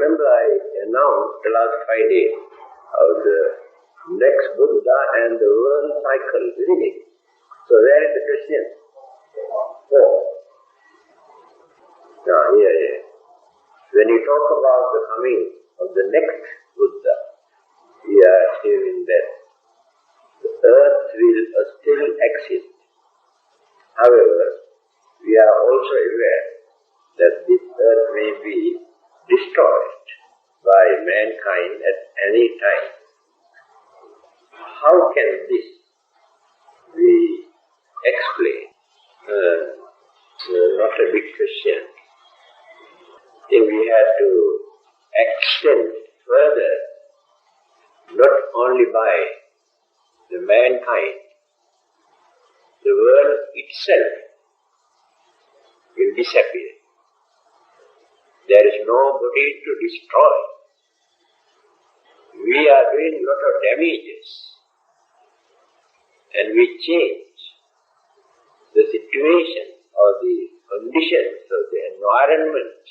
remember I announced last Friday of the next Buddha and the world cycle, isn't it? So where is the question? Oh. Now here. When you talk about the coming of the next Buddha, we are assuming that the earth will still exist. However, we are also aware that this earth may be destroyed by mankind at any time. How can this be explained? Not a big question. If we had to extend further, not only by the mankind, the world itself will disappear. There is nobody to destroy. We are doing a lot of damages, and we change the situation or the conditions of the environment.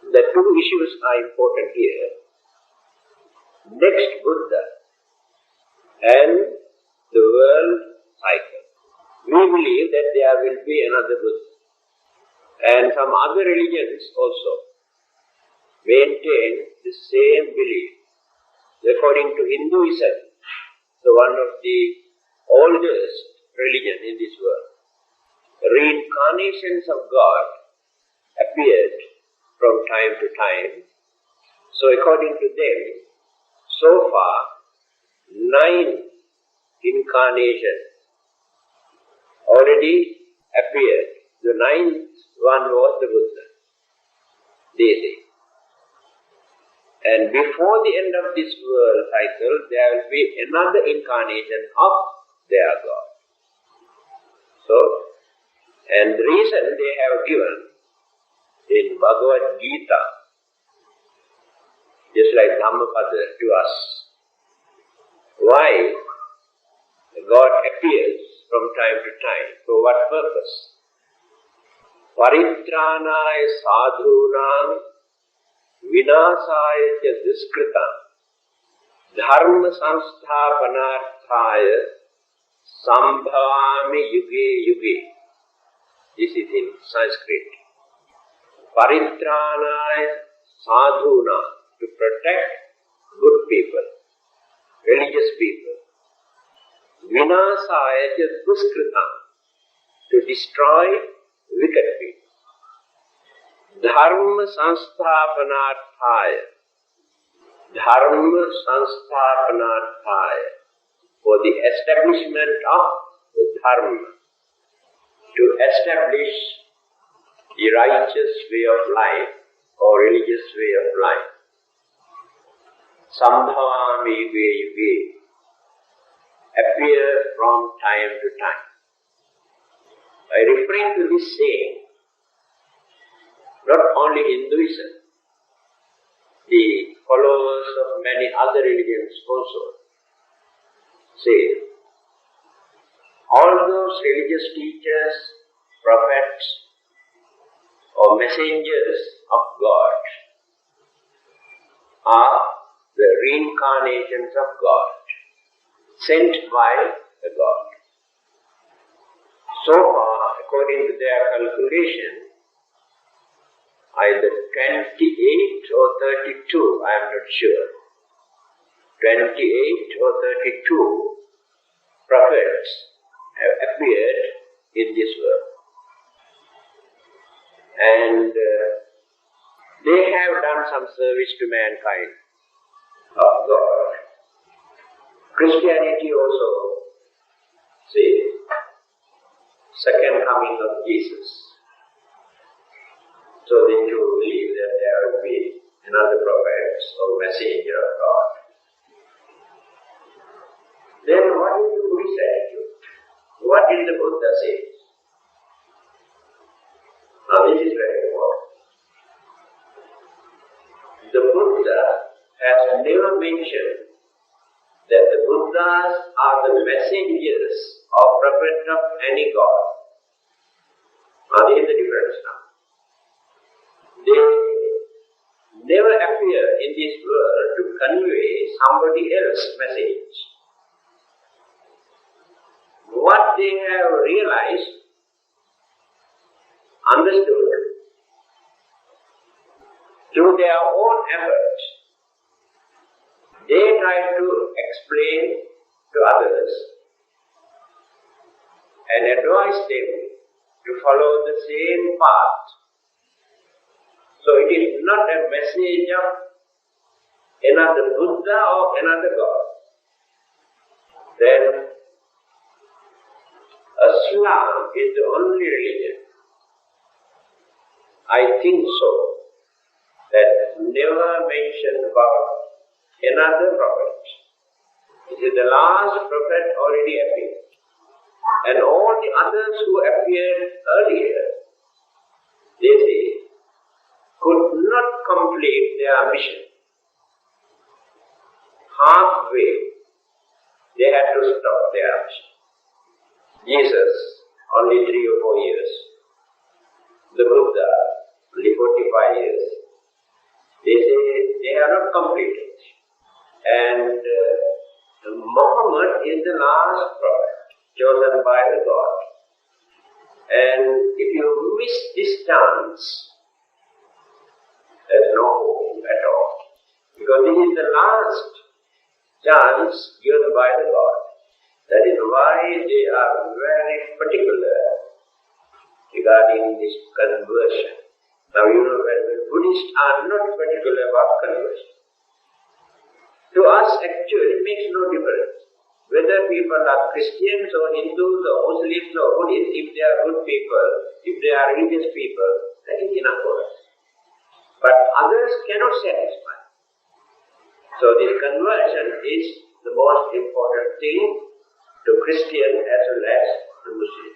The two issues are important here. Next Buddha and the world cycle. We believe that there will be another Buddha. And some other religions also maintain the same belief. According to Hinduism, so one of the oldest religions in this world, reincarnations of God appeared from time to time. So according to them, so far, 9 incarnations already appeared. The 9th one was the Buddha, they say. And before the end of this world cycle, there will be another incarnation of their God. So, and the reason they have given in Bhagavad Gita, just like Dhammapada to us, why God appears from time to time, for what purpose? Paritranaya sadhunam vinasaya ca duskritam dharma samsthapanarthaya sambhavami yuge yuge. This is in Sanskrit. Paritranaya sadhunam, to protect good people, religious people. Vinasaya ca duskritam, to destroy wicked people. Dharma samsthapanarthaya, dharma samsthapanarthaya, for the establishment of the dharma, to establish the righteous way of life or religious way of life. Sambhavami yuge yuge, appear from time to time. I referring to this saying, not only Hinduism, the followers of many other religions also say, all those religious teachers, prophets, or messengers of God are the reincarnations of God, sent by the God. So far, according to their calculation, either 28 or 32, I am not sure, 28 or 32 prophets have appeared in this world. And they have done some service to mankind of God. Christianity also says second coming of Jesus. So they too believe that there will be another prophet or messenger of God. Then what is the Buddhist attitude? What did the Buddha say? Now this is very important. The Buddha has never mentioned that the Buddhas are the messengers or prophets of any God. Now there is the difference now. They never appear in this world to convey somebody else's message. What they have realized, understood, through their own efforts, they try to explain to others and advise them to follow the same path. So it is not a message of another Buddha or another God. Then Islam is the only religion, I think so, that never mentioned about another prophet. It is the last prophet already appeared. And all the others who appeared earlier, they say, could not complete their mission. Halfway, they had to stop their mission. Jesus, only 3 or 4 years. The Buddha, only 45 years. They say they have not completed. And Muhammad is the last prophet chosen by the God. And if you miss this chance, there's no hope at all. Because this is the last chance given by the God. That is why they are very particular regarding this conversion. Now you know that the Buddhists are not particular about conversion. To us actually it makes no difference. Whether people are Christians or Hindus or Muslims or Buddhists, if they are good people, if they are religious people, that is enough for us. But others cannot satisfy. So this conversion is the most important thing to Christian as well as to Muslim.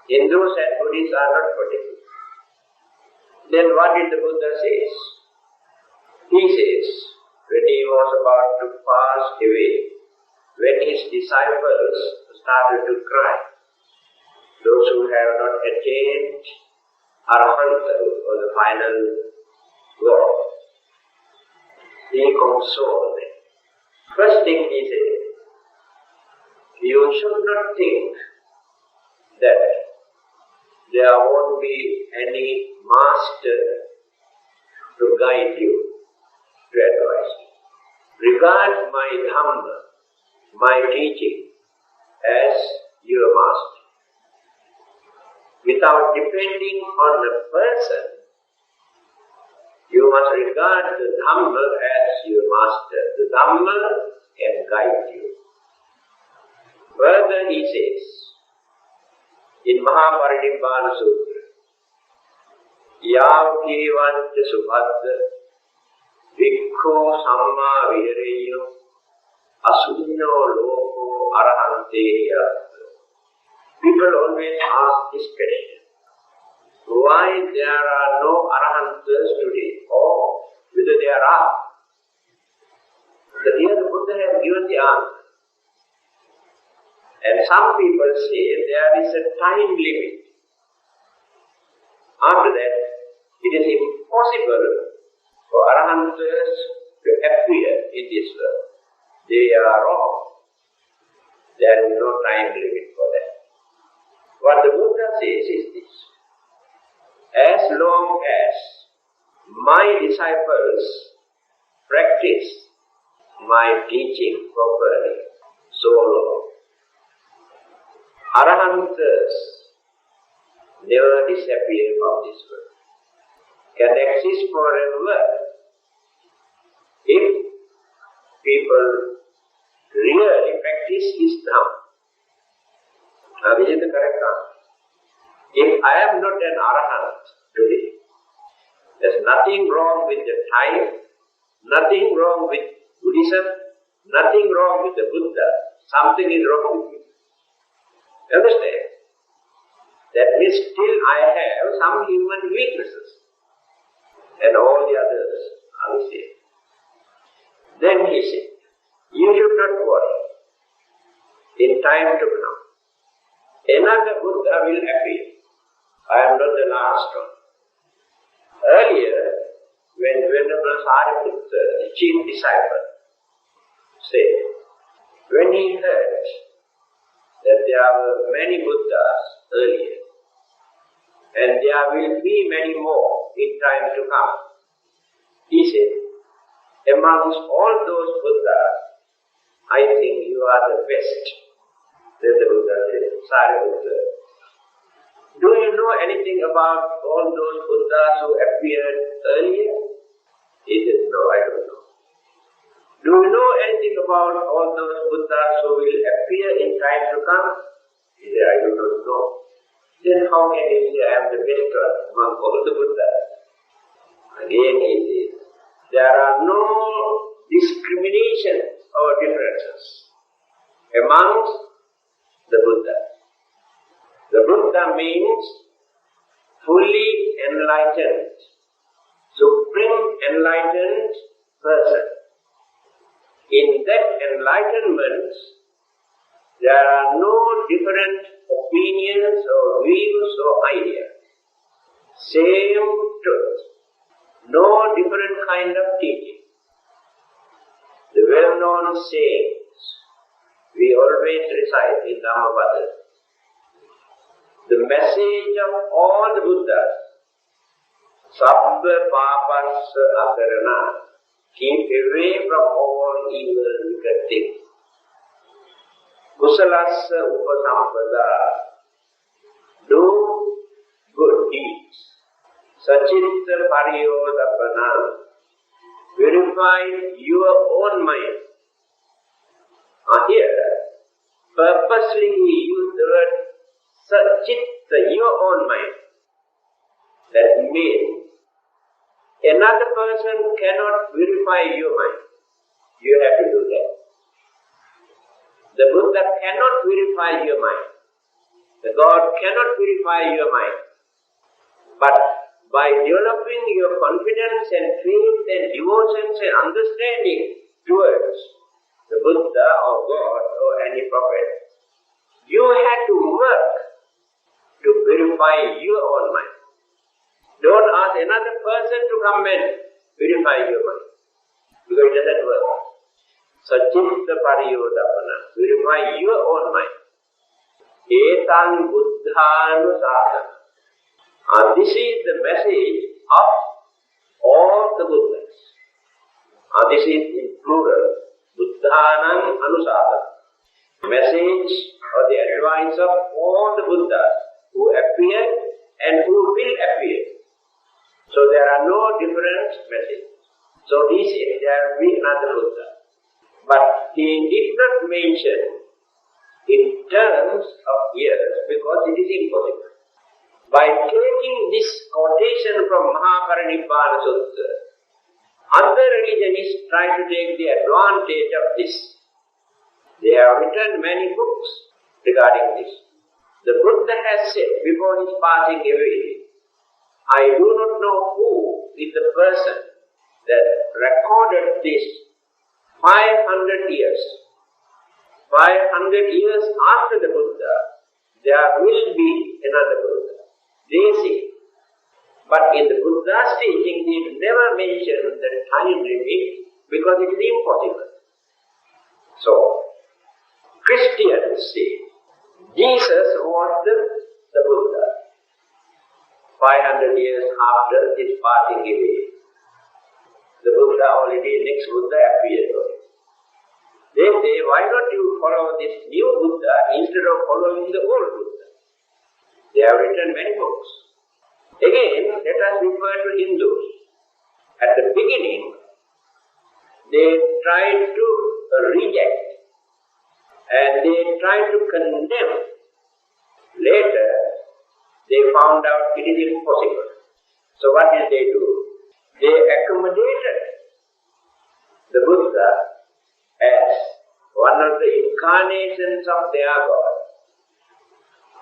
Hindus and Buddhists are not particular. Then what did the Buddha say? He says, when he was about to pass away, when his disciples started to cry, those who have not attained Arahanta or the final goal, he consoled them. First thing he said, you should not think that there won't be any master to guide you, to advise you. Regard my Dhamma, my teaching, as your master. Without depending on the person, you must regard the Dhamma as your master. The Dhamma can guide you. Further he says, in Mahaparinibbana Sutra, Yav Kevanta Subhadda Vikho Samma Vihareyo Asunno Loko Arahante Yatta. People always ask this question, why there are no Arahantas today, or whether there are. Here the Buddha has given the answer. And some people say there is a time limit. After that, it is impossible for Arahantas to appear in this world. They are wrong. There is no time limit for that. What the Buddha says is this: as long as my disciples practice my teaching properly, so long, Arahantas never disappear from this world, can exist forever if people really practice his Dhamma. Now this is the correct answer. If I am not an Arahant today, there's nothing wrong with the time, nothing wrong with Buddhism, nothing wrong with the Buddha. Something is wrong with me. Understand? That means still I have some human weaknesses, and all the others are the same. Then he said, you should not worry. In time to come, another Buddha will appear. I am not the last one. Earlier, when Venerable chief disciple, said, when he heard that there were many Buddhas earlier, and there will be many more in time to come, he said, amongst all those Buddhas, I think you are the best. Then the Buddha said, Sariputta, do you know anything about all those Buddhas who appeared earlier? He said, no, I don't know. Do you know anything about all those Buddhas who will appear in time to come? He said, I do not know. Then how can you say I am the best one among all the Buddhas? Again he says, there are no discriminations or differences amongst the Buddhas. The Buddha means fully enlightened, supreme enlightened person. In that enlightenment, there are no different opinions or views or ideas. Same truth, no different kind of teaching. The well-known sayings we always recite in Dhammapada. The message of all the Buddhas, Sabbha Papassa Akarana, keep away from all evil wicked things. Kusalassa Upasampada, do good deeds. Sachitta Pariyodapana, purify your own mind. Here, purposely he used the word Sachitta, your own mind. That means another person cannot purify your mind. You have to do that. The Buddha cannot purify your mind. The God cannot purify your mind. But by developing your confidence and faith and devotions and understanding towards the Buddha or God or any prophet, you have to work to purify your own mind. Don't ask another person to come and purify your mind, because it doesn't work. Sachitta Pariyodapana, purify your own mind. Etan Buddhanusasana. This is the message of all the Buddhas. This is in plural, Buddhanam Anusasana. Message or the advice of all the Buddhas who appeared and who will appear. So there are no different messages. So he said there will be another Buddha. But he did not mention in terms of years because it is impossible. By taking this quotation from Mahaparinibbana Sutta, other religions try to take the advantage of this. They have written many books regarding this. The Buddha has said before his passing away, I do not know who is the person that recorded this 500 years. 500 years after the Buddha, there will be another Buddha. They say. But in the Buddha's teaching, he never mentioned the time limit because it is impossible. So, Christians say, Jesus was the Buddha. 500 years after his passing away, the Buddha already, next Buddha appeared. They say, why not you follow this new Buddha instead of following the old Buddha? They have written many books. Again, let us refer to Hindus. At the beginning, they tried to reject and they tried to condemn. Later, they found out it is impossible. So what did they do? They accommodated the Buddha as one of the incarnations of their God.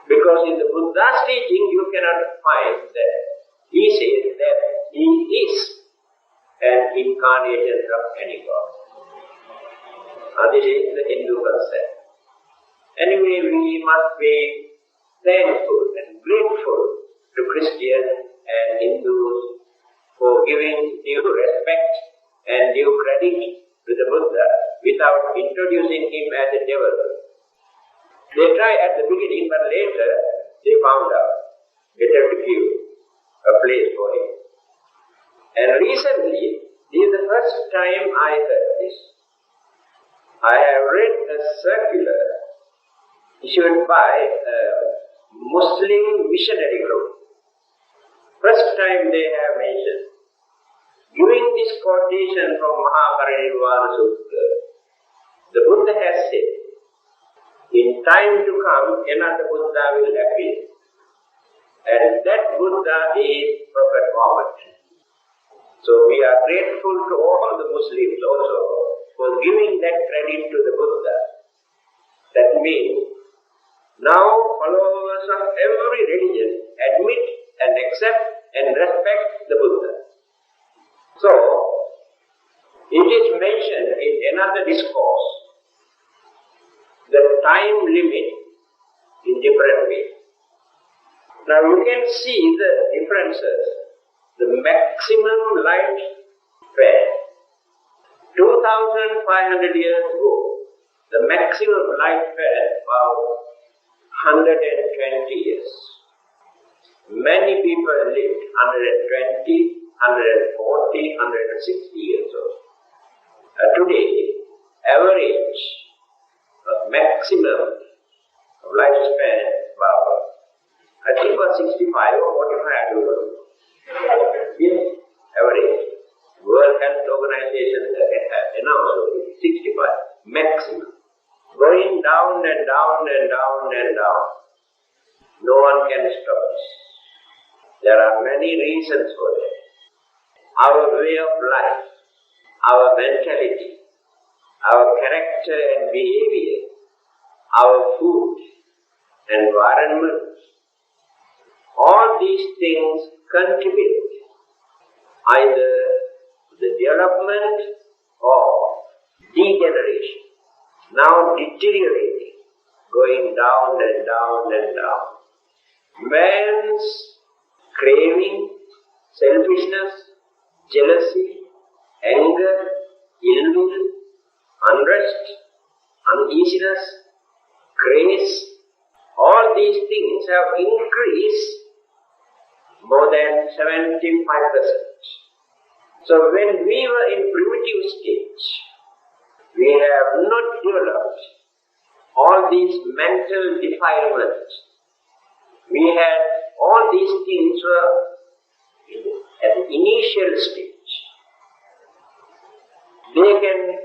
Because in the Buddha's teaching you cannot find that he says that he is an incarnation of any God. This is the Hindu concept. Anyway, we must be thankful and grateful to Christians and Hindus for giving due respect and due credit credit to the Buddha without introducing him as a devil. They try at the beginning, but later they found out better to give a place for him. And recently, this is the first time I heard this. I have read a circular issued by a Muslim missionary group. First time they have mentioned, giving this quotation from Mahaparinirvana Sutta, the Buddha has said, in time to come, another Buddha will appear. And that Buddha is Prophet Muhammad. So we are grateful to all the Muslims also for giving that credit to the Buddha. That means now followers of every religion admit and accept and respect the Buddha. So, it is mentioned in another discourse, the time limit in different ways. Now you can see the differences. The maximum lifespan, 2,500 years ago, the maximum lifespan was 120 years. Many people lived 120, 140, 160 years old. Today, average maximum of lifespan about, I think it was 65 or 45, I don't know. Yes, average. World Health Organization announced 65, maximum. Going down and down and down and down. No one can stop this. There are many reasons for that. Our way of life, our mentality, our character and behavior, our food, environment, all these things contribute either to the development or degeneration, now deteriorating, going down and down and down. Man's craving, selfishness, jealousy, anger, ill will, unrest, uneasiness, craze, all these things have increased more than 75%. So when we were in primitive stage, we have not developed all these mental defilements. We had all these things were at the initial stage. They can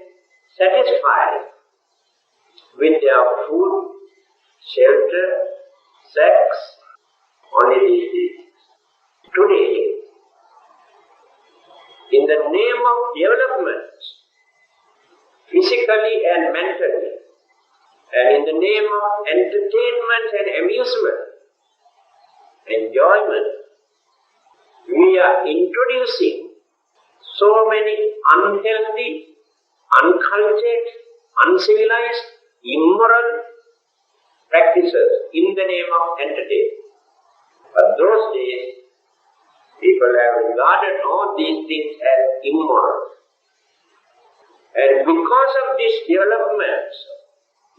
satisfy with their food, shelter, sex, only these things. Today, in the name of development, physically and mentally, and in the name of entertainment and amusement, enjoyment, we are introducing so many unhealthy, uncultured, uncivilized, immoral practices in the name of entertainment. But those days, people have regarded all these things as immoral. And because of this development,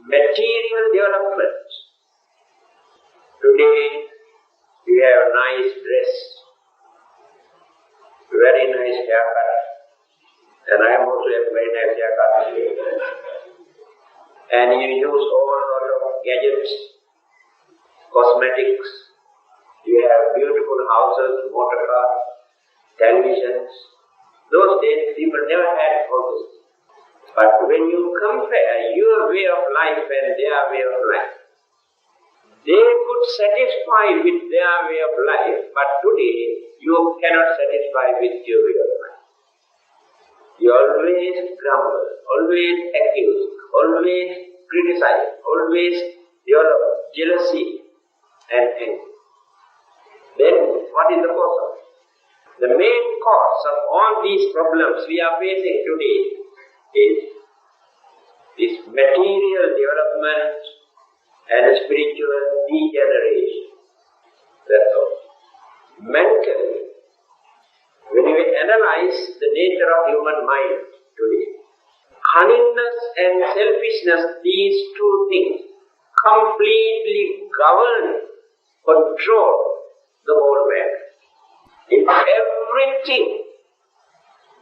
material development, today you have a nice dress, very nice haircut, and I am also have very nice haircut. And you use all sort of gadgets, cosmetics, you have beautiful houses, motor cars, televisions. Those days people never had all this. But when you compare your way of life and their way of life, they could satisfy with their way of life, but today you cannot satisfy with your way of life. You always grumble, always accuse, always criticize, always develop jealousy and anger. Then what is the cause of it? The main cause of all these problems we are facing today is this material development and spiritual degeneration. That's all. Mentally, when we analyze the nature of human mind today, cunningness and selfishness, these two things completely govern, control the whole man. In everything,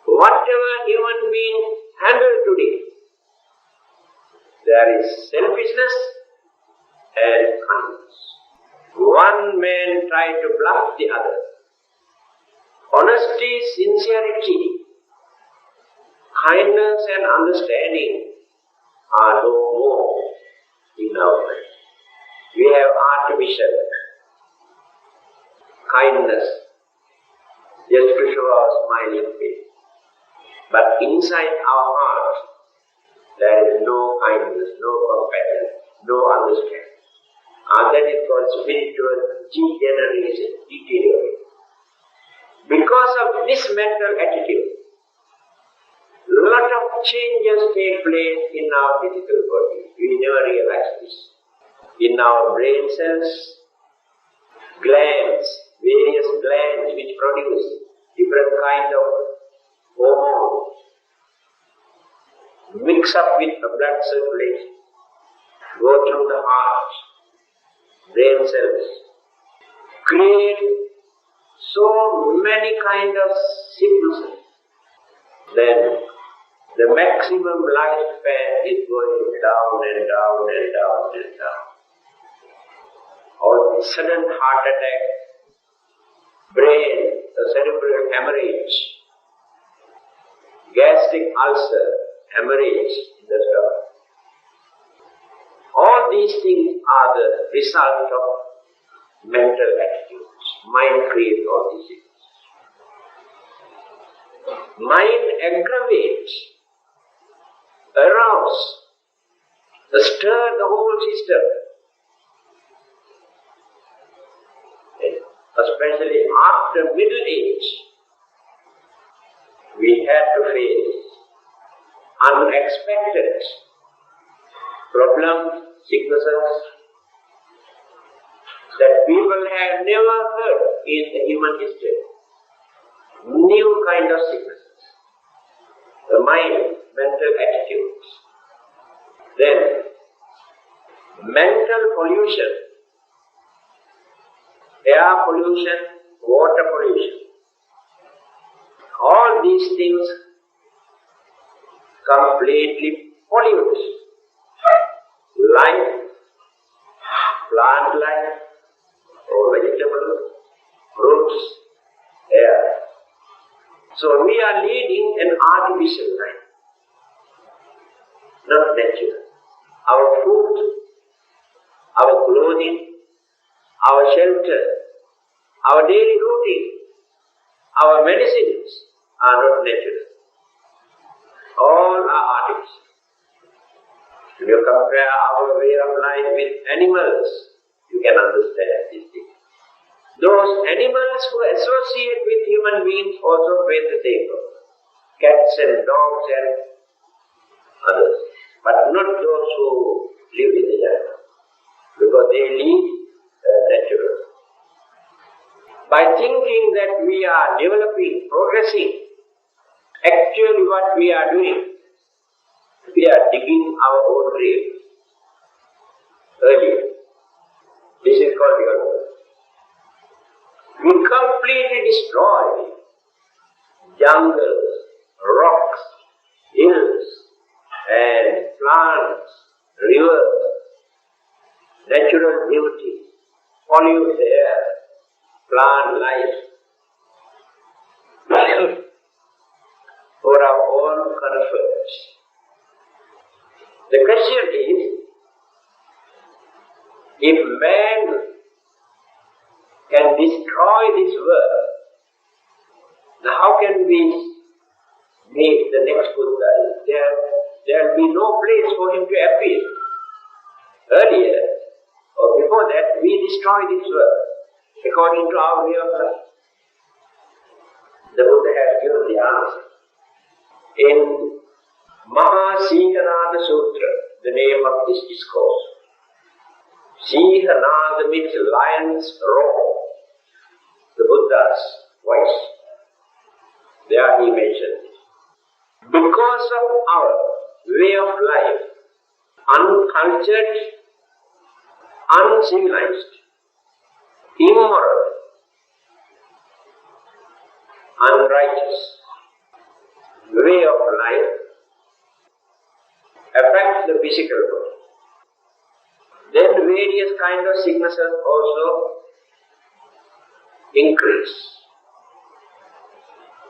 whatever human beings handle today, there is selfishness and cunningness. One man tries to bluff the other. Honesty, sincerity, kindness and understanding are no more in our mind. We have artificial kindness just to show our smiling face. But inside our heart, there is no kindness, no compassion, no understanding. And that is called spiritual degeneration. Because of this mental attitude, a lot of changes take place in our physical body. We never realize this. In our brain cells, glands, various glands which produce different kinds of hormones, mix up with the blood circulation, go through the heart, brain cells, create so many kinds of sicknesses. Then the maximum lifespan is going down and down and down and down. Or sudden heart attack, brain, cerebral hemorrhage, gastric ulcer, hemorrhage in the stomach. All these things are the result of mental attitudes. Mind creates all these things. Mind aggravates, arouse, stir the whole system. Especially after middle age, we had to face unexpected problems, sicknesses that people have never heard in the human history. New kind of sicknesses. The mind, mental attitudes. Then, mental pollution, air pollution, water pollution. All these things completely pollute life, plant life, or vegetable, fruits, air. So we are leading an artificial life, not natural. Our food, our clothing, our shelter, our daily routine, our medicines are not natural. All are artificial. If you compare our way of life with animals, you can understand this thing. Those animals who associate with human beings also face the same problem. Cats and dogs and others. But not those who live in the jungle. Because they live natural. By thinking that we are developing, progressing, actually what we are doing, we are digging our own grave. Earlier. This is called development. We completely destroy jungles, rocks, hills, and plants, rivers, natural beauty, pollute the air, plant life, for our own comfort. The question is, if man can destroy this world, now how can we make the next Buddha? There will be no place for him to appear. Earlier, or before that, we destroy this world according to our way of life. The Buddha has given the answer. In Mahasihanada Sutra, the name of this discourse, Sihanada means lion's roar, the Buddha's voice. There he mentioned it. Because of our way of life, uncultured, uncivilized, immoral, unrighteous way of life affects the physical body. Then various kinds of sicknesses also increase.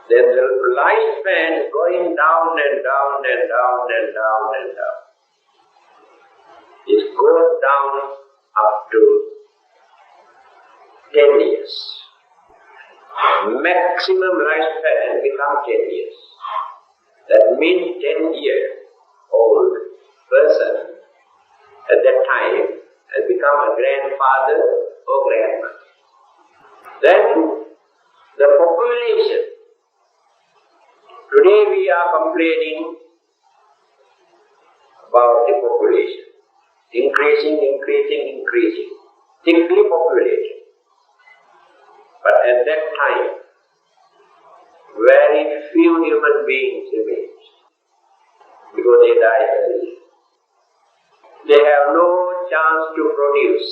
Then the lifespan is going down and down and down and down and down. It goes down up to 10 years. Maximum lifespan becomes 10 years. That means 10-year-old person at that time has become a grandfather or grandmother. Then the population. Today we are complaining about the population. Increasing, thickly populated. But at that time, very few human beings remain because they die early. They have no chance to produce.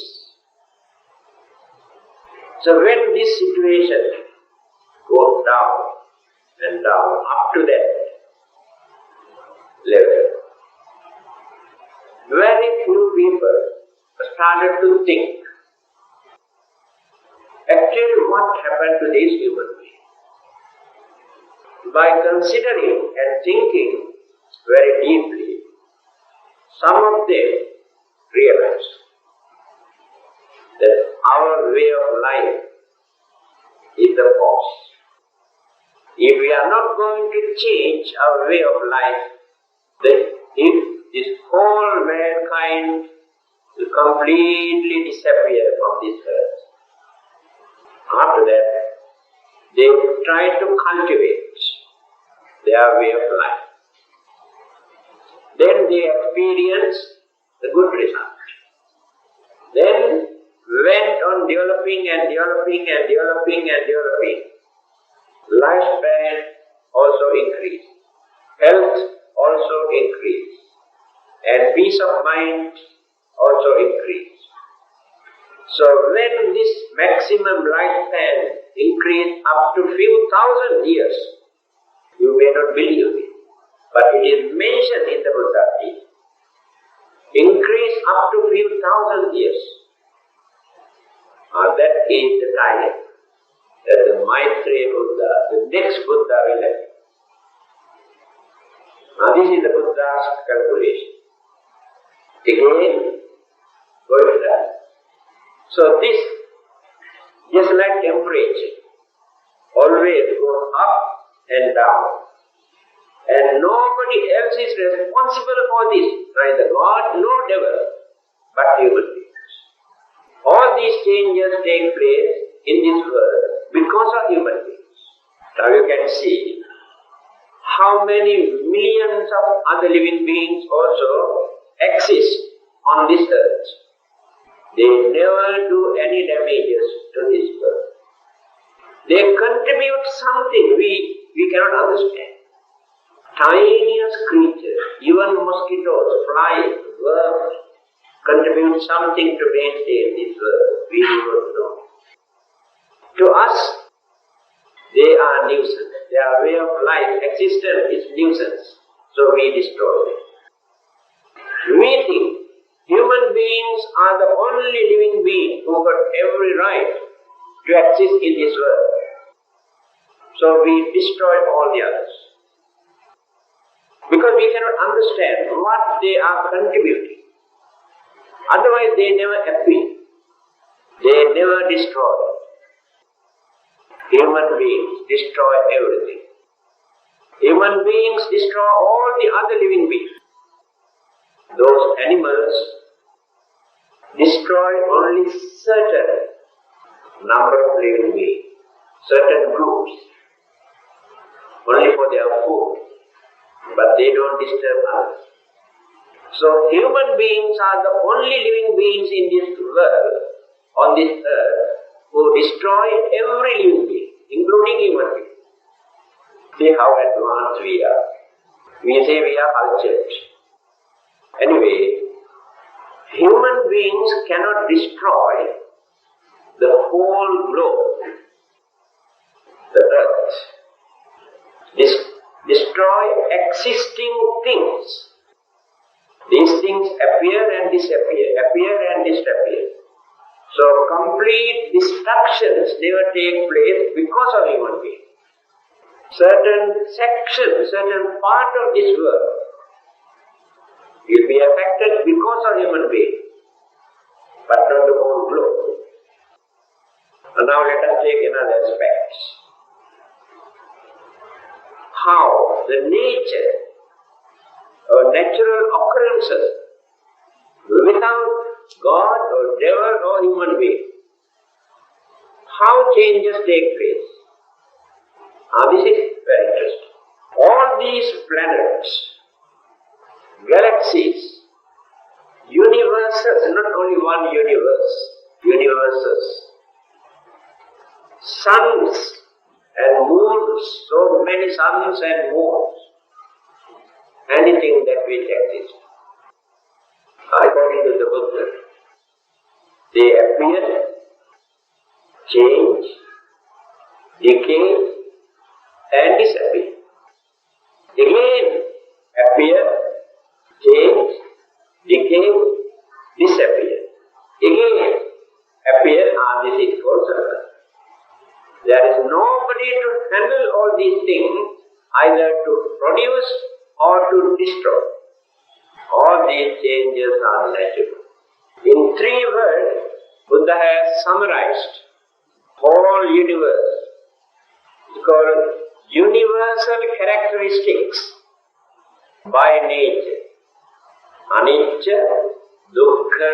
So when this situation goes down and down up to that level, very few people started to think, actually what happened to these human beings? By considering and thinking very deeply, some of them realized that our way of life is the cause. If we are not going to change our way of life, then this whole mankind will completely disappear from this earth. After that, they try to cultivate their way of life. Then they experience the good result. Then went on developing and developing and developing and developing. Lifespan also increased. Health also increased. And peace of mind also increased. So when this maximum lifespan increased up to few thousand years, you may not believe it, but it is mentioned in the Buddha teaching. Increase up to few thousand years. That is the time that the Maitreya Buddha, the next Buddha will appear. This is the Buddha's calculation. Again, going to that. So this, just like temperature, always goes up and down. And nobody else is responsible for this, neither God nor devil, but human beings. All these changes take place in this world because of human beings. Now you can see how many millions of other living beings also exist on this earth. They never do any damages to this world. They contribute something we cannot understand. Tiniest creatures, even mosquitoes, flies, worms, contribute something to maintain this world. We don't know. To us, they are nuisance. Their way of life, existence is nuisance. So we destroy them. We think human beings are the only living beings who got every right to exist in this world. So we destroy all the others. Because we cannot understand what they are contributing. Otherwise they never appear. They never destroy. Human beings destroy everything. Human beings destroy all the other living beings. Those animals destroy only certain number of living beings, certain groups, only for their food, but they don't disturb others. So human beings are the only living beings in this world, on this earth, who destroy every living being, including human beings. See how advanced we are. We say we are cultured. Anyway, human beings cannot destroy the whole globe, the earth. Destroy existing things. These things appear and disappear, appear and disappear. So complete destructions never take place because of human being. Certain sections, certain part of this world will be affected because of human being, but not the whole globe. And now let us take another aspect. How the nature or natural occurrences without God or devil or human being, how changes take place. This is very interesting. All these planets, galaxies, universes, not only one universe, universes, suns and moons, so many suns and moons, anything that will exist. According to the Buddha, they appear, change, decay, and disappear. Again, appear, change, decay, disappear. Again, appear, this is called circle. There is nobody to handle all these things, either to produce or to destroy. All these changes are natural. In 3 words, Buddha has summarized whole universe. It's called universal characteristics by nature. Anicca, dukkha,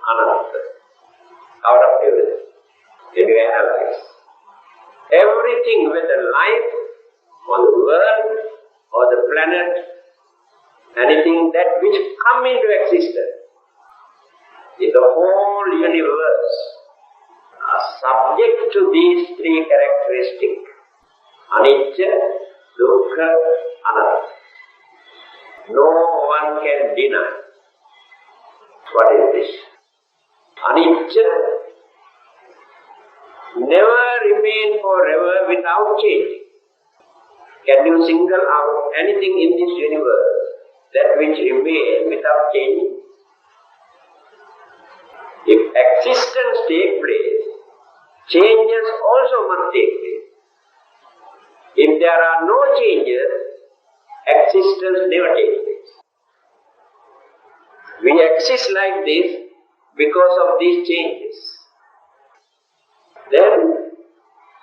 anatta. Out of everything. Then you analyze. Everything, whether life on the world or the planet, anything that which come into existence in the whole universe are subject to these 3 characteristics. Anicca, dukkha, anatta. No one can deny. What is this? Anicca never remain forever without changing. Can you single out anything in this universe that which remain without changing? If existence take place, changes also must take place. If there are no changes, existence never takes place. We exist like this because of these changes. Then,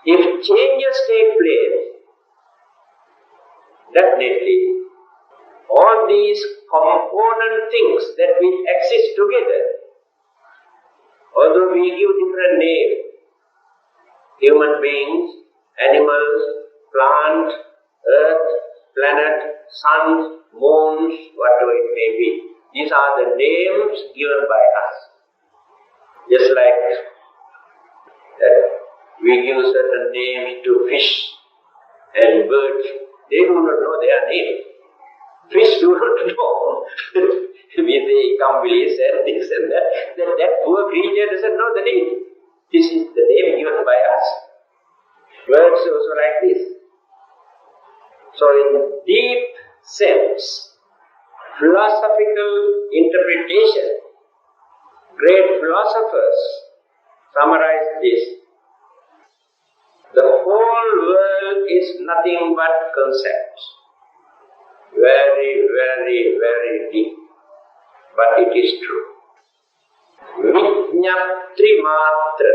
if changes take place, definitely all these component things that will exist together, although we give different names, human beings, animals, plant, earth, planet, suns, moons, whatever it may be, these are the names given by us. Just like we give certain names to fish and birds, they do not know their name. Fish do not know. We say, come please, and this and that. That poor creature doesn't know the name. This is the name given by us. Birds also like this. So in deep sense, philosophical interpretation, great philosophers summarize this. The whole world is nothing but concepts. Very, very, very deep. But it is true. Vijñapti matra.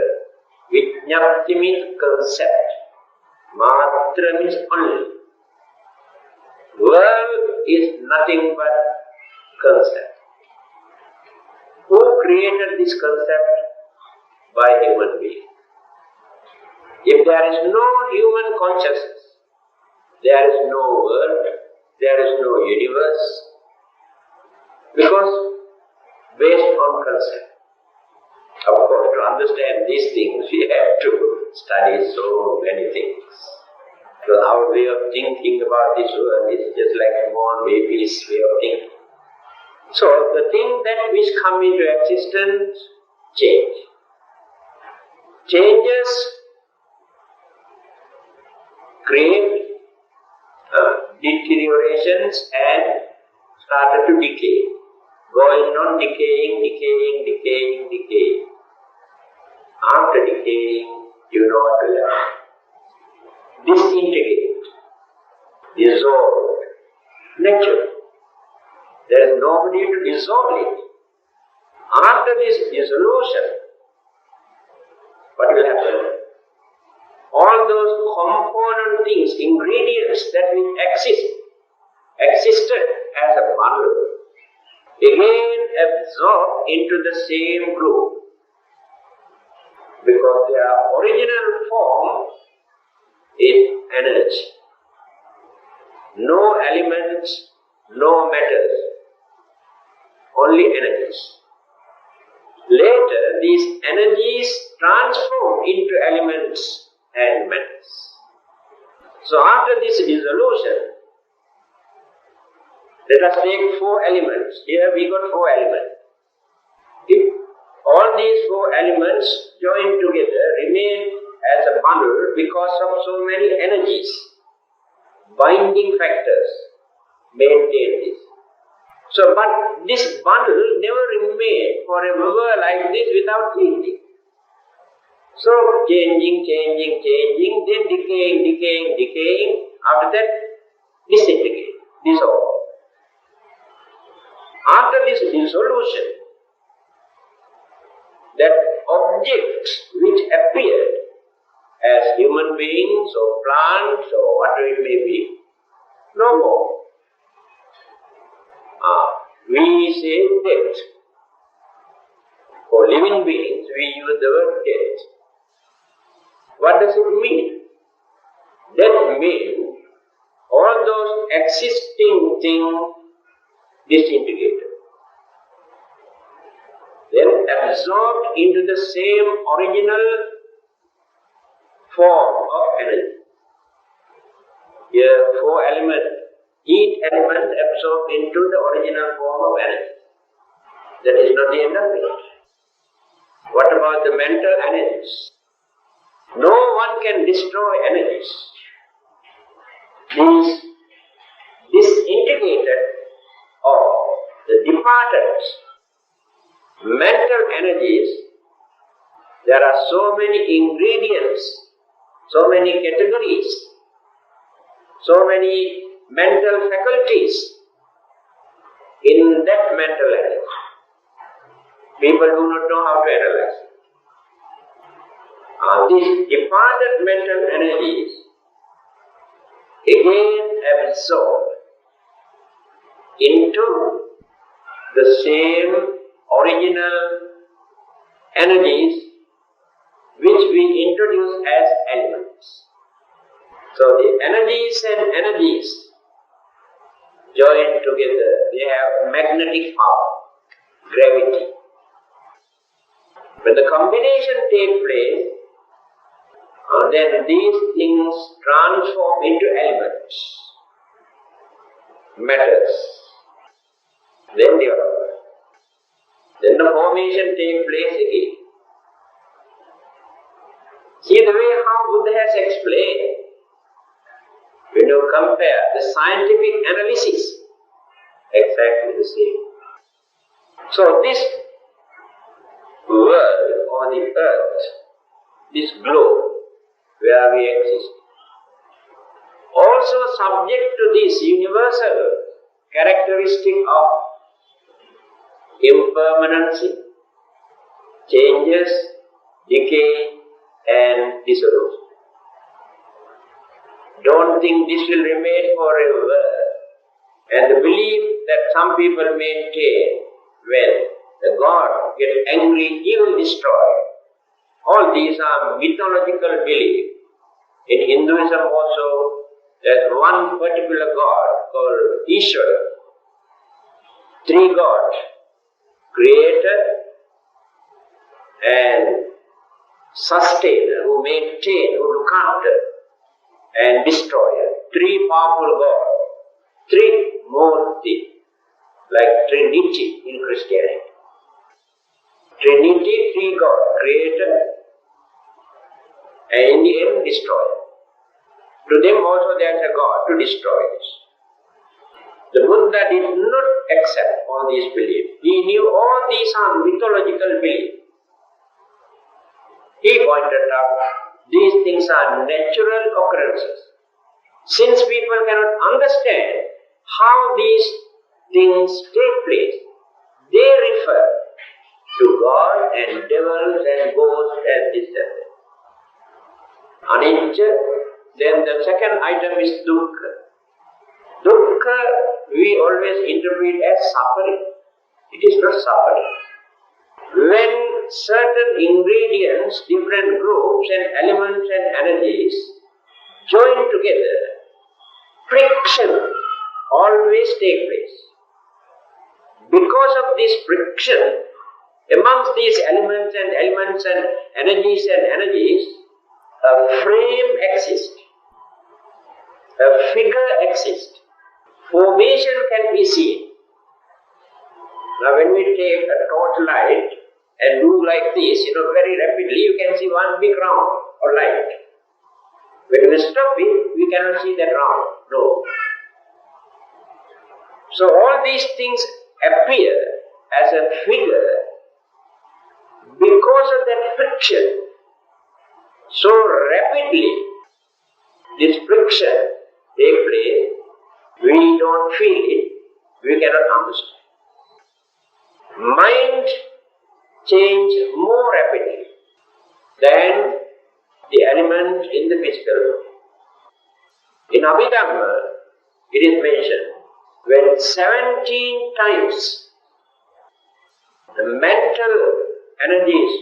Vijñapti means concept. Matra means only. World is nothing but concept. Who created this concept? By human being. If there is no human consciousness, there is no world, there is no universe, because based on concept. Of course, to understand these things, we have to study so many things. So our way of thinking about this world is just like a born baby's way of thinking. So the things that which come into existence change. Changes create deteriorations and started to decay. Going on decaying. After decaying, you know what will happen. Disintegrate, dissolve, nature. There is nobody to dissolve it. After this dissolution, what will happen? All those component things, ingredients that will existed as a bundle, again absorbed into the same group. Because their original form is energy. No elements, no matters, only energies. Later, these energies transform into elements and matters. So after this dissolution, let us take 4 elements. Here we got 4 elements. If all these 4 elements joined together remain as a bundle because of so many energies, binding factors maintain this. So, but this bundle never remained forever like this without changing. So, changing, then decaying, after that disintegrate, dissolve. After this dissolution, that objects which appeared as human beings or plants or whatever it may be, no more. We say death. For living beings, we use the word death. What does it mean? Death means all those existing things disintegrated, then absorbed into the same original form of energy. Here, 4 elements. Each element absorbed into the original form of energy. That is not the end of it. What about the mental energies? No one can destroy energies. These disintegrated or the departed mental energies, there are so many ingredients, so many categories, so many mental faculties in that mental energy. People do not know how to analyze it. These departed mental energies again absorb into the same original energies which we introduce as elements. So the energies and energies joined together, they have magnetic power, gravity. When the combination takes place, then these things transform into elements, matters. Then the formation takes place again. See the way how Buddha has explained. When you compare the scientific analysis, exactly the same. So this world or the earth, this globe where we exist, also subject to this universal characteristic of impermanency, changes, decay and dissolution. Don't think this will remain forever. And the belief that some people maintain, when the God gets angry, he will destroy. All these are mythological beliefs. In Hinduism also, there's one particular God called Ishvara. 3 gods, creator and sustainer, who maintain, who look after. and destroyer. Three powerful gods. Three Murti, like Trinity in Christianity. Trinity, three gods, creator and in the end destroyer. To them also there is a God to destroy this. The Buddha did not accept all these beliefs. He knew all these are mythological beliefs. He pointed out these things are natural occurrences. Since people cannot understand how these things take place, they refer to God and devils and ghosts and this and that. Anicca. Then the second item is dukkha. Dukkha we always interpret as suffering. It is not suffering. When certain ingredients, different groups and elements and energies join together, friction always takes place. Because of this friction, amongst these elements and energies, a frame exists, a figure exists, formation can be seen. Now when we take a torchlight and do like this, very rapidly, you can see one big round or light. When we stop it, we cannot see that round. No. So all these things appear as a figure because of that friction. So rapidly, this friction takes place, we don't feel it, we cannot understand. Mind changes more rapidly than the element in the physical world. In Abhidhamma, it is mentioned, when 17 times the mental energies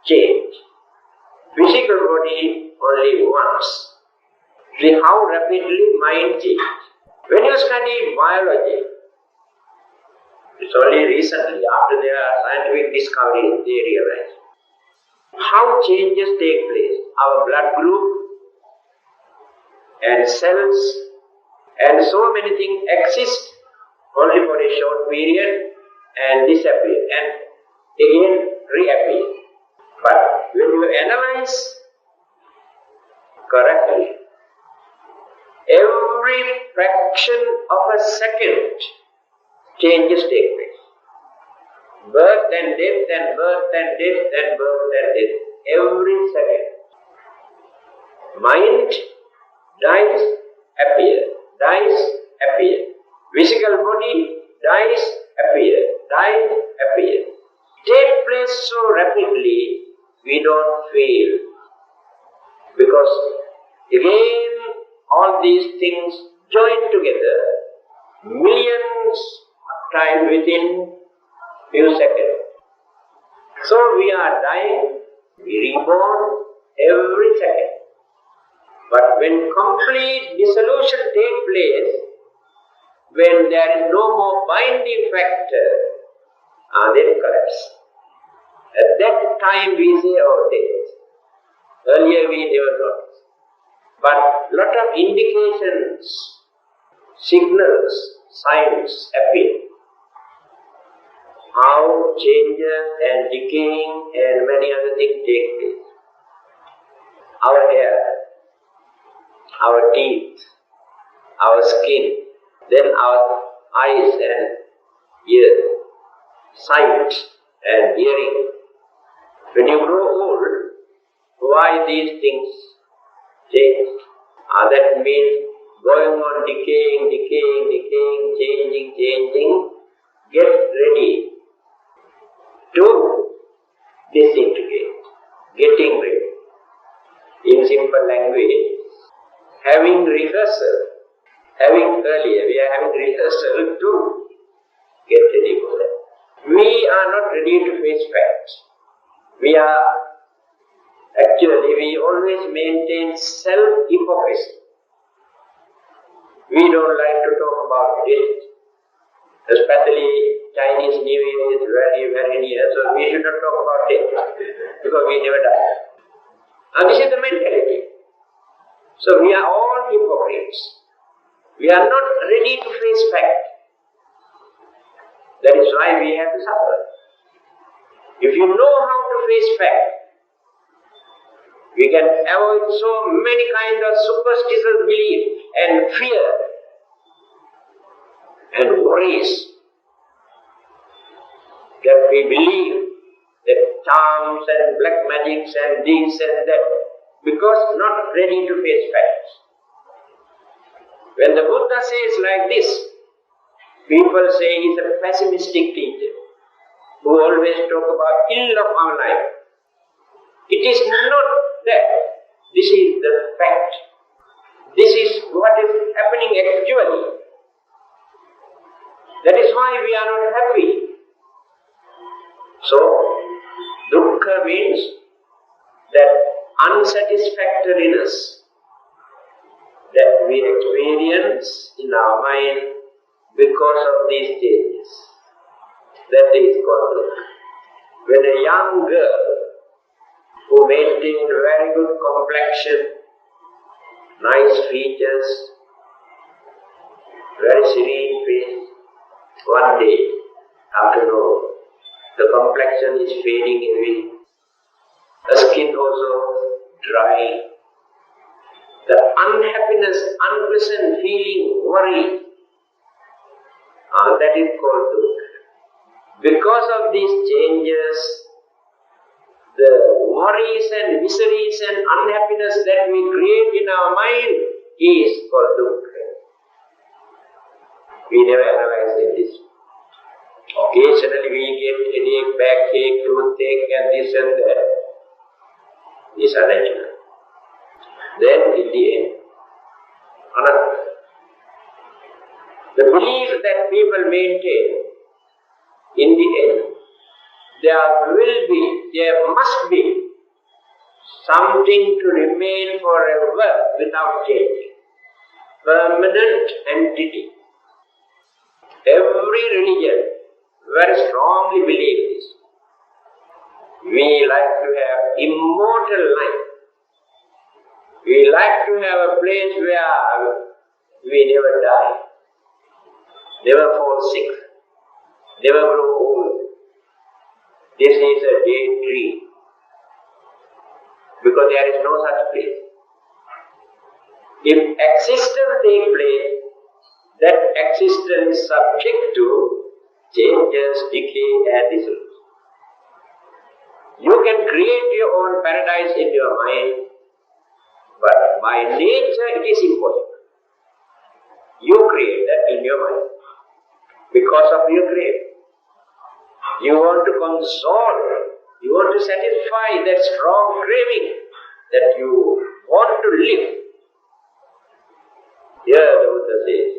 change, physical body only once. See how rapidly mind changes. When you study biology, it's only recently, after their scientific discovery, they realize how changes take place. Our blood group and cells and so many things exist only for a short period and disappear and again reappear. But when you analyze correctly, every fraction of a second changes take place. Birth and death and birth and death and birth and death. Every second. Mind dies, appear. Dies, appear. Physical body dies, appear. Dies, appear. Take place so rapidly, we don't feel. Because again, all these things join together millions of times within few seconds. So we are dying, we reborn every second. But when complete dissolution takes place, when there is no more binding factor, then collapse. At that time we say our death. Earlier we never noticed. But lot of indications, signals, signs appear. How changes and decaying and many other things take place. Our hair, our teeth, our skin, then our eyes and ears, sight and hearing. When you grow old, why these things change? That means going on decaying, changing. Get ready to disintegrate, getting ready. In simple language, having rehearsal, we are having rehearsal to get ready for that. We are not ready to face facts. We always maintain self-hypocrisy. We don't like to talk about death. Especially Chinese New Year is very, very near, so we should not talk about death because we never die. This is the mentality. So we are all hypocrites. We are not ready to face fact. That is why we have to suffer. If you know how to face fact, we can avoid so many kinds of superstitious belief and fear and worries that we believe that charms and black magics and this and that, because not ready to face facts. When the Buddha says like this, people say he is a pessimistic teacher who always talk about ill of our life. It is not that. This is the fact. This is what is happening actually. That is why we are not happy. So, dukkha means that unsatisfactoriness that we experience in our mind because of these changes. That is called dukkha. When a young girl who maintained very good complexion, nice features, very serene face, one day, afternoon, the complexion is fading away, the skin also dry, the unhappiness, unpleasant feeling, worry, that is called dukkha. Because of these changes, the worries and miseries and unhappiness that we create in our mind is called dukkha. We never analyze this. Occasionally we get headache, backache, toothache and this and that. These are natural. Then in the end, another. The belief that people maintain, in the end, there must be something to remain forever without change. Permanent entity. Every religion very strongly believes this. We like to have immortal life. We like to have a place where we never die, never fall sick, never grow old. This is a daydream, because there is no such place. If existence takes place, that existence is subject to changes, decay and dissolution. You can create your own paradise in your mind, but by nature it is impossible. You create that in your mind because of your craving. You want to console, you want to satisfy that strong craving that you want to live. Here the Buddha says,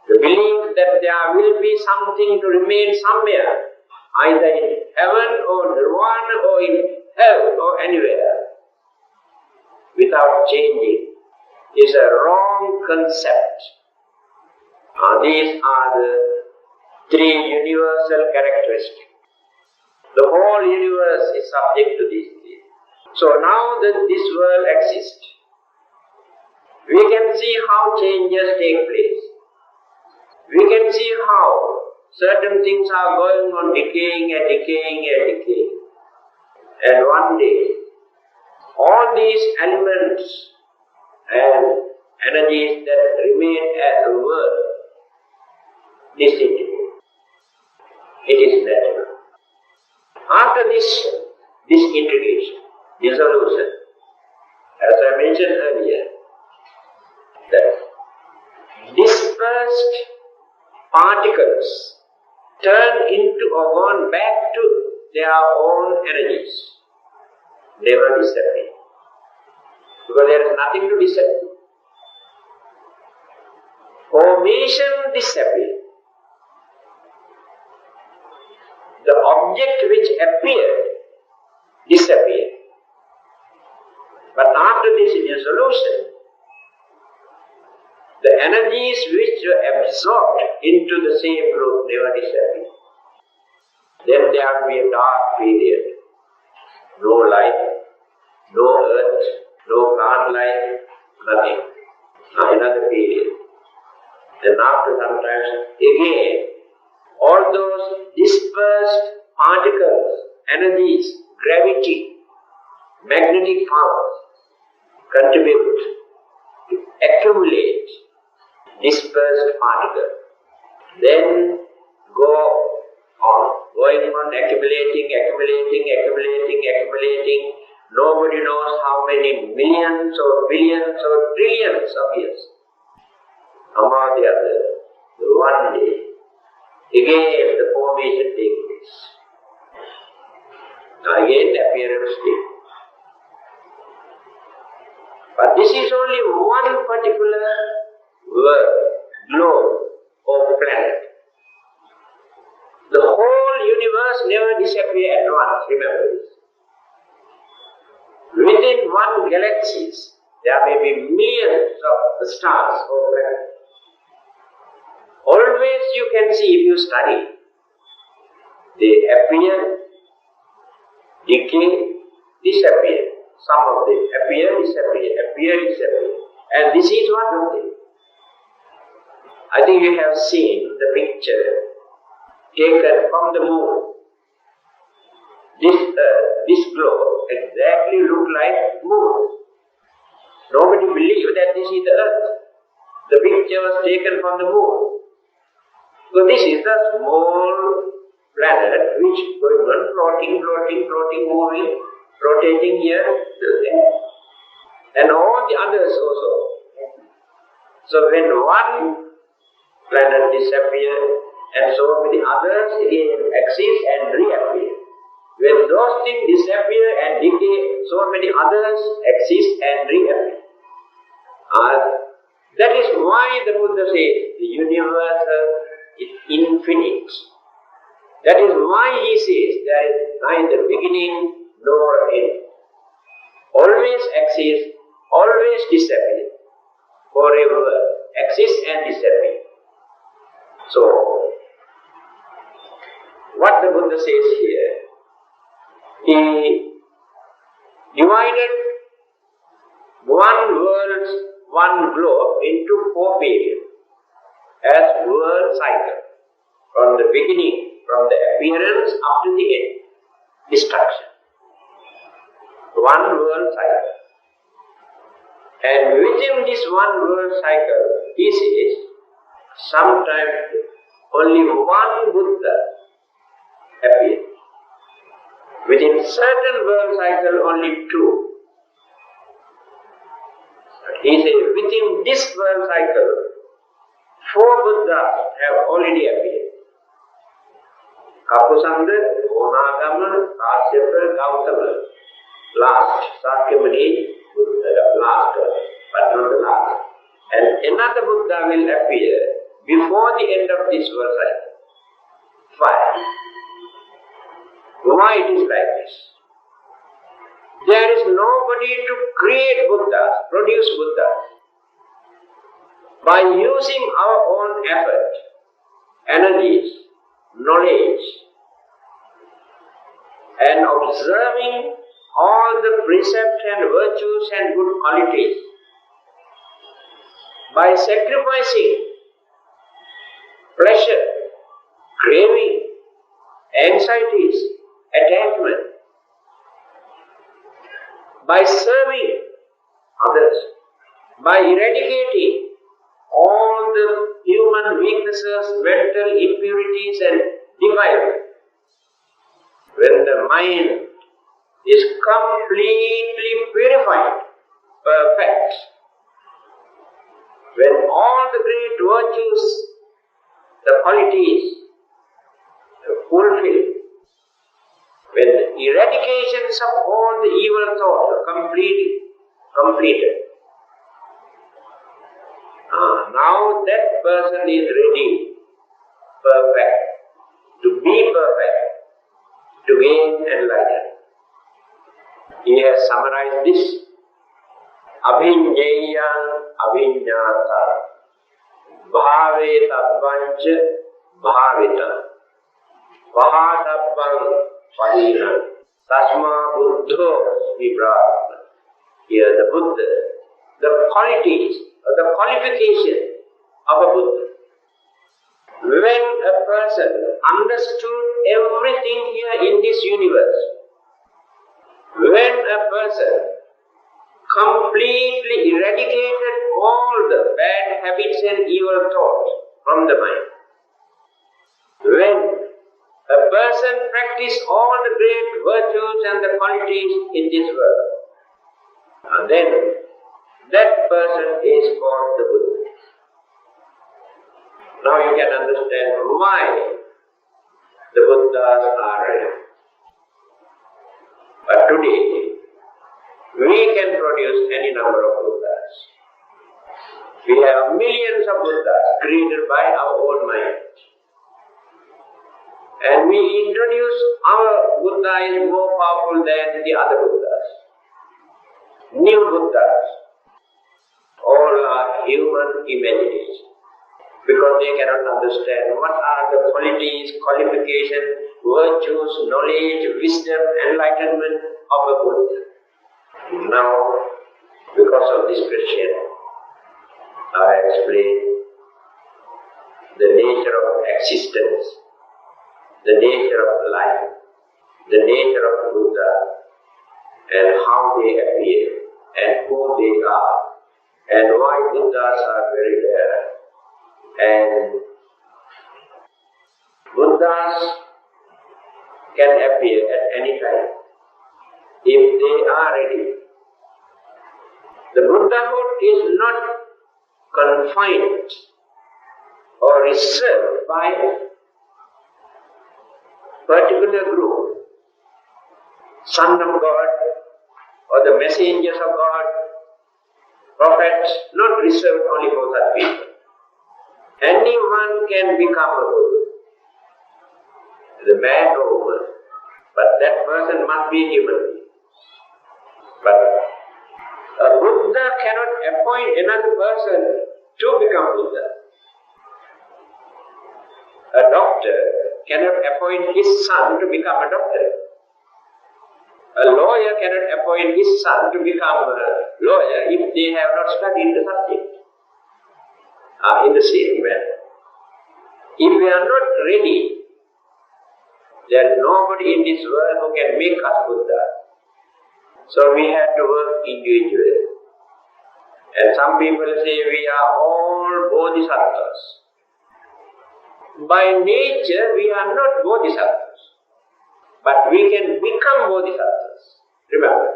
the belief that there will be something to remain somewhere, either in heaven or nirvana or in hell or anywhere, without changing, is a wrong concept. These are the three universal characteristics. The whole universe is subject to these three. So now that this world exists, we can see how changes take place. We can see how certain things are going on decaying and decaying and decaying. And one day, all these elements and energies that remain as a world disintegrate. It is natural. After this disintegration, dissolution, as I mentioned earlier, that dispersed particles turn into or gone back to their own energies, never disappear. Because there is nothing to disappear. Formation disappears. The object which appeared disappeared. But after this dissolution, the energies which were absorbed into the same group never disappear. Then there will be a dark period. No life, no earth, no plant life, nothing. Another period. Then after some time, again, all those dispersed particles, energies, gravity, magnetic powers contribute to accumulate dispersed particles. Then going on accumulating. Nobody knows how many millions or billions or trillions of years. Somehow the other, one day, again the formation takes place. Again the appearance takes place. But this is only one particular world, globe or planet. The whole universe never disappears at once, remember this. Within one galaxy, there may be millions of stars or planets. Always you can see, if you study, they appear, decay, disappear. Some of them appear, disappear. And this is one of them. I think you have seen the picture taken from the moon. This globe exactly look like moon. Nobody believes that this is the earth. The picture was taken from the moon. So this is a small planet which going on floating, moving, rotating here, there. And all the others also. So when one planet disappears, and so many others again exist and reappear. When those things disappear and decay, so many others exist and reappear. That is why the Buddha says the universe is infinite. That is why he says there is neither beginning nor end. Always exists, always disappear. Forever exists and disappear. So, what the Buddha says here, he divided one world, one globe into 4 periods as world cycle. From the beginning, from the appearance up to the end, destruction. One world cycle. And within this one world cycle, he says, sometimes only one Buddha appears. Within certain world cycle, only 2. He says, within this world cycle, 4 Buddhas have already appeared. Kapusanda, Onagama, Kasyapa, Gautama. Last, Sakyamuni, last, but not the last. And another Buddha will appear before the end of this world cycle. Why? Why it is like this? There is nobody to create Buddhas, produce Buddhas. By using our own effort, energies, knowledge, and observing all the precepts and virtues and good qualities, by sacrificing pleasure, craving, anxieties, attachment, by serving others, by eradicating all the human weaknesses, mental impurities and defilement. When the mind is completely purified, perfect, when all the great virtues, the qualities are fulfilled, when the eradications of all the evil thoughts are completed, now that person is ready, perfect, to be perfect, to gain enlightenment. He has summarized this. Abhinyayam abhinyata bhave tabbancha bhavita vahadabbam vahina tasma buddho vibhrahma. Here the Buddha the qualities or the qualification of a Buddha. When a person understood everything here in this universe, when a person completely eradicated all the bad habits and evil thoughts from the mind, when a person practiced all the great virtues and the qualities in this world, and then that person is called the Buddha. Now you can understand why the Buddhas are rare. But today, we can produce any number of Buddhas. We have millions of Buddhas created by our own mind. And we introduce our Buddha is more powerful than the other Buddhas. New Buddhas. All are human imagination. Because they cannot understand what are the qualities, qualifications, virtues, knowledge, wisdom, enlightenment of a Buddha. Now, because of this question, I explain the nature of existence, the nature of life, the nature of Buddha, and how they appear, and who they are, and why Buddhas are very rare. And Buddhas can appear at any time if they are ready. The Buddhahood is not confined or reserved by particular group, Son of God or the messengers of God, prophets, not reserved only for such people. Anyone can become a Buddha, the man or woman, but that person must be human. But a Buddha cannot appoint another person to become Buddha. A doctor cannot appoint his son to become a doctor. A lawyer cannot appoint his son to become a lawyer if they have not studied the subject. In the same way, if we are not ready, there is nobody in this world who can make us Buddha. So we have to work individually. And some people say we are all Bodhisattvas. By nature we are not Bodhisattvas, but we can become Bodhisattvas. Remember,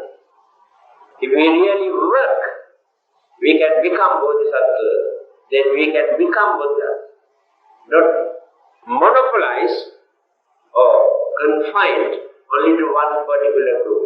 if we really work, we can become Bodhisattvas. Then we can become Buddha, not monopolized or confined only to one particular group.